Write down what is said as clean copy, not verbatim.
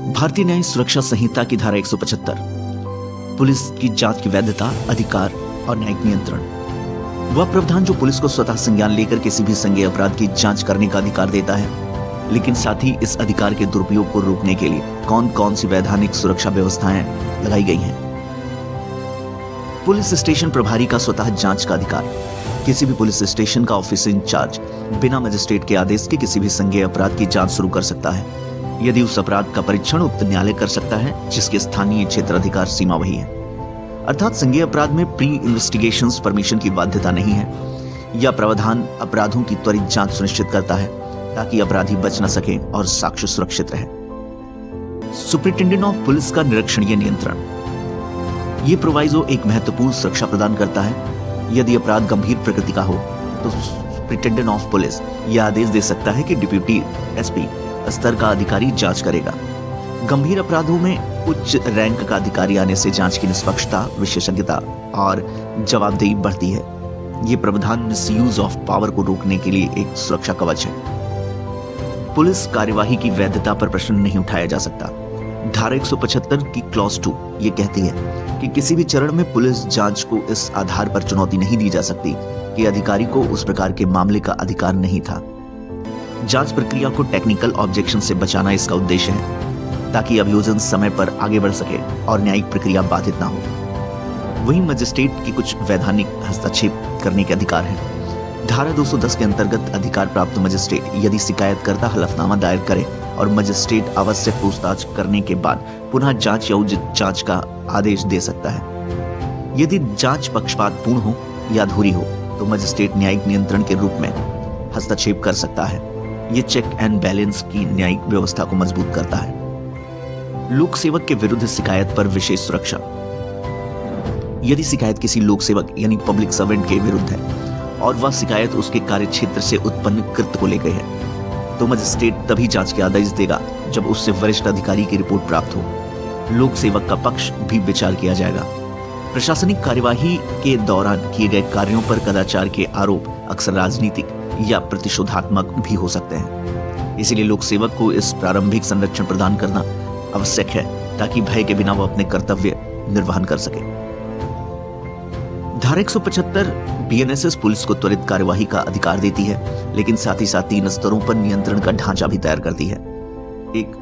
भारतीय न्याय सुरक्षा संहिता की धारा 175 पुलिस की जांच की वैधता, अधिकार और न्यायिक नियंत्रण। वह प्रावधान जो पुलिस को स्वतः संज्ञान लेकर किसी भी संज्ञेय अपराध की जांच करने का अधिकार देता है, लेकिन साथ ही इस अधिकार के दुरुपयोग को रोकने के लिए कौन कौन सी वैधानिक सुरक्षा व्यवस्थाएं लगाई गई हैं। पुलिस स्टेशन प्रभारी का स्वतः जांच का अधिकार। किसी भी पुलिस स्टेशन का ऑफिसर इंचार्ज बिना मजिस्ट्रेट के आदेश के किसी भी संज्ञेय अपराध की जांच शुरू कर सकता है, यदि उस अपराध का परीक्षण उक्त न्यायालय कर सकता है जिसके स्थानीय क्षेत्राधिकार सीमा वही है। अर्थात संज्ञेय अपराध में प्री इन्वेस्टिगेशन परमिशन की बाध्यता नहीं है। यह प्रावधान अपराधों की त्वरित जांच सुनिश्चित करता है ताकि अपराधी बच न सके और साक्ष्य सुरक्षित रहे। सुपरिटेंडेंट ऑफ पुलिस का निरीक्षणीय नियंत्रण। यह प्रोवाइजो एक महत्वपूर्ण सुरक्षा प्रदान करता है। यदि अपराध गंभीर प्रकृति का हो तो सुपरिटेंडेंट ऑफ पुलिस यह आदेश दे सकता है कि डिप्टी एसपी स्तर का अधिकारी जांच करेगा। गंभीर अपराधों में उच्च रैंक का अधिकारी आने से जांच की निष्पक्षता, विशेषज्ञता और जवाबदेही बढ़ती है। यह प्रावधान मिसयूज ऑफ पावर को रोकने के लिए एक सुरक्षा कवच है। पुलिस कार्यवाही की वैधता पर प्रश्न नहीं उठाया जा सकता। धारा 175 की क्लॉज 2 ये कहती है कि किसी भी चरण में पुलिस जांच को इस आधार पर चुनौती नहीं दी जा सकती कि अधिकारी को उस प्रकार के मामले का अधिकार नहीं था। जांच प्रक्रिया को टेक्निकल ऑब्जेक्शन से बचाना इसका उद्देश्य है ताकि अभियोजन समय पर आगे बढ़ सके और न्यायिक प्रक्रिया बाधित ना हो। वहीं मजिस्ट्रेट की कुछ वैधानिक हस्तक्षेप करने के अधिकार हैं। धारा 210 के अंतर्गत अधिकार प्राप्त मजिस्ट्रेट यदि शिकायतकर्ता हलफनामा दायर करे और मजिस्ट्रेट आवश्यक पूछताछ करने के बाद पुनः जांच या उचित जांच का आदेश दे सकता है। यदि जांच पक्षपातपूर्ण हो या अधूरी हो तो मजिस्ट्रेट न्यायिक नियंत्रण के रूप में हस्तक्षेप कर सकता है। ये चेक एंड बैलेंस की न्यायिक व्यवस्था को मजबूत करता है। लोक सेवक के विरुद्ध शिकायत पर विशेष सुरक्षा। यदि शिकायत किसी लोक सेवक यानी पब्लिक सर्वेंट के विरुद्ध है और वह शिकायत उसके कार्यक्षेत्र से उत्पन्न कृत्य को लेकर है तो मजिस्ट्रेट तभी जांच के आदेश देगा जब उससे वरिष्ठ अधिकारी की रिपोर्ट प्राप्त हो। लोक सेवक का पक्ष भी विचार किया जाएगा। प्रशासनिक कार्यवाही के दौरान किए गए कार्यों पर कदाचार के आरोप अक्सर राजनीतिक या प्रतिशोधात्मक भी हो सकते हैं। इसीलिए लोक सेवक को इस प्रारंभिक संरक्षण प्रदान करना आवश्यक है ताकि भय के बिना वो अपने कर्तव्य निर्वहन कर सके। धारा 175 बीएनएसएस पुलिस को त्वरित कार्यवाही का अधिकार देती है, लेकिन साथ ही साथ 3 स्तरों पर नियंत्रण का ढांचा भी तैयार करती है। एक